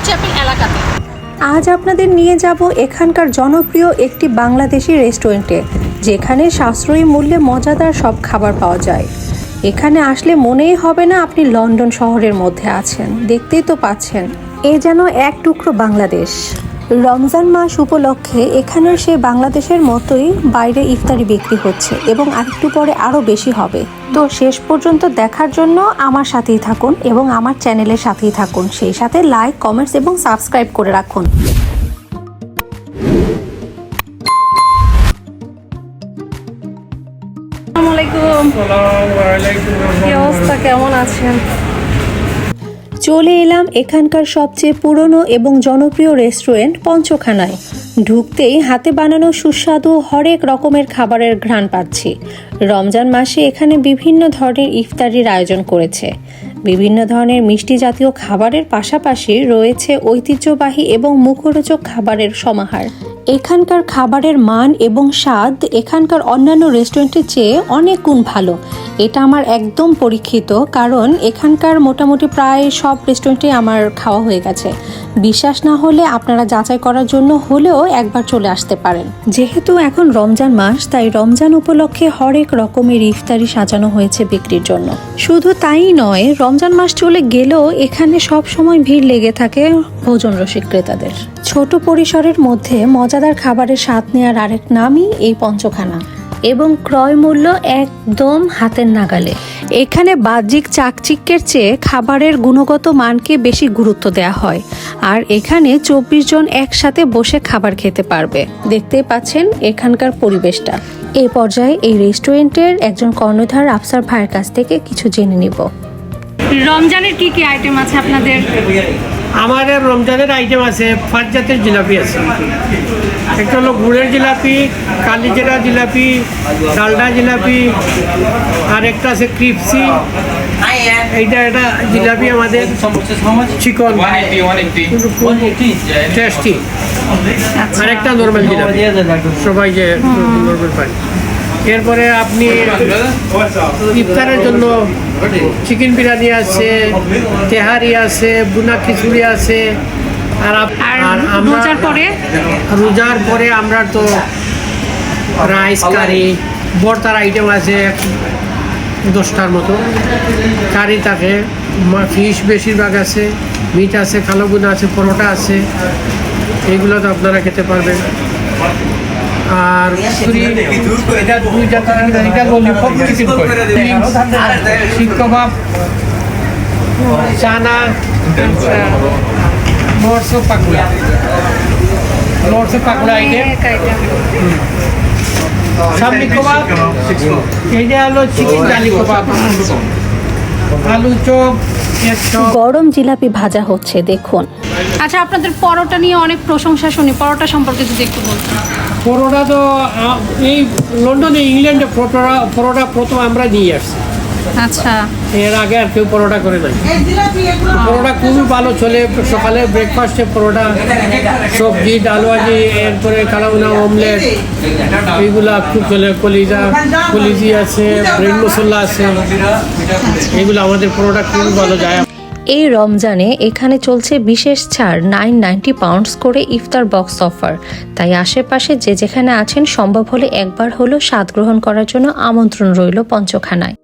Chapel এলাকাতে। আজ আপনাদের নিয়ে যাব এখানকার জনপ্রিয় একটি বাংলাদেশি রেস্টুরেন্টে, যেখানে সাশ্রয়ী মূল্যে মজাদার সব খাবার পাওয়া যায়। এখানে আসলে মনেই হবে না আপনি লন্ডন শহরের মধ্যে আছেন। দেখতেই তো পাচ্ছেন, এ যেন এক টুকরো বাংলাদেশ। রমজান মাস উপলক্ষে এখানের সে বাংলাদেশের মতোই বাইরে ইফতারি বিক্রি হচ্ছে এবং আরেকটু পরে আরও বেশি হবে। তো শেষ পর্যন্ত দেখার জন্য আমার সাথেই থাকুন এবং আমার চ্যানেলের সাথেই থাকুন। সেই সাথে লাইক, কমেন্টস এবং সাবস্ক্রাইব করে রাখুন। আসসালামু আলাইকুম। কি অবস্থা, কেমন আছেন? চলে এলাম এখানকার সবচেয়ে পুরনো এবং জনপ্রিয় রেস্টুরেন্ট পঞ্চখানায়। ঢুকতেই হাতে বানানো সুস্বাদু হরেক রকমের খাবারের ঘ্রাণ পাচ্ছি। রমজান মাসে এখানে বিভিন্ন ধরনের ইফতারির আয়োজন করেছে। বিভিন্ন ধরনের মিষ্টি জাতীয় খাবারের পাশাপাশি রয়েছে ঐতিহ্যবাহী এবং মুখরোচক খাবারের সমাহার। এখানকার খাবারের মান এবং স্বাদ এখানকার অন্যান্য রেস্টুরেন্টের চেয়ে অনেক গুণ ভালো। এটা আমার একদম পরীক্ষিত, কারণ এখানকার মোটামুটি প্রায় সব রেস্টুরেন্টে আমার খাওয়া হয়ে গেছে। বিশ্বাস না হলে আপনারা যাচাই করার জন্য হলেও একবার চলে আসতে পারেন। যেহেতু এখন রমজান মাস, তাই রমজান উপলক্ষে হরেক রকমের ইফতারি সাজানো হয়েছে বিক্রির জন্য। শুধু তাই নয়, রমজান মাস চলে গেলেও এখানে সব সময় ভিড় লেগে থাকে ভোজন রসিক ক্রেতাদের। ছোট পরিসরের মধ্যে মজাদার খাবারের স্বাদ নেওয়ার আরেক নামই এই পঞ্চখানা, এবং ক্রয় মূল্য একদম হাতের নাগালে। এখানে বাহ্যিক চাকচিক্যের চেয়ে খাবারের গুণগত মানকে বেশি গুরুত্ব দেওয়া হয়। আর এখানে 24 জন একসাথে বসে খাবার খেতে পারবে। দেখতেই পাচ্ছেন এখানকার পরিবেশটা। এই পর্যায়ে এই রেস্টুরেন্টের একজন কর্ণধার আফসার ভাইয়ের কাছ থেকে কিছু জেনে নিব। রমজানের কি কি আইটেম আছে আপনাদের? আমাদের রমজানের আইটেম আছে 5 জাতের জিলাপি আছে। একটা হলো গুড়ের জিলাপি, কালিজিরা জিলাপি, ডালডা জিলাপি, আর একটা আছে ক্রিপসি। এটা জিলাপি আমাদের চিকন টেস্টি। আর একটা নর্মাল জিলাপি, সবাই যে নর্মাল পায়। এরপরে আপনি ইফতারের জন্য চিকেন বিরিয়ানি আছে, তেহারি আছে, বুনা খিচুড়ি আছে। আর রোজার পরে আমরা তো রাইস কারি, ভর্তার আইটেম আছে 10টার মতো। কারি থাকে, ফিশ বেশিরভাগ আছে, মিট আছে, কালো বুনা আছে, পরোটা আছে। এইগুলো তো আপনারা খেতে পারবেন। আর এটা 2 জাতের, এটা ললিপপ চিকেন শিক কাবাব, চানা, নর্স পাকুড়া আইটেম, সামনি কাবাব। এইটা হলো চিকেন জালি কাবাব, আলু চপ। গরম জিলাপি ভাজা হচ্ছে, দেখুন। আচ্ছা, আপনাদের পরোটা নিয়ে অনেক প্রশংসা শুনি, পরোটা সম্পর্কে যদি একটু বলতেন। পরোটা তো এই লন্ডনে, ইংল্যান্ডে পরোটা প্রথম আমরা নিয়ে আসছি। আচ্ছা, এর আগে আর কেউ পরোটা করে নাই। পরোটা খুবই ভালো চলে। সকালে ব্রেকফাস্টে পরোটা, সবজি, ডাল ভাজি, এরপরে কালাউনা, অমলেট, এইগুলা খুব চলে। কলিজি আছে, ব্রেড মশলা আছে, এগুলো আমাদের পরোটা খুবই ভালো যায়। এই রমজানে এখানে চলছে বিশেষ ছাড়, 990 পাউন্ডস করে ইফতার বক্স অফার। তাই আশেপাশে যে যেখানে আছেন সম্ভব হলে একবার হলো স্বাদ গ্রহণ করার জন্য আমন্ত্রণ রইল পঞ্চখানায়।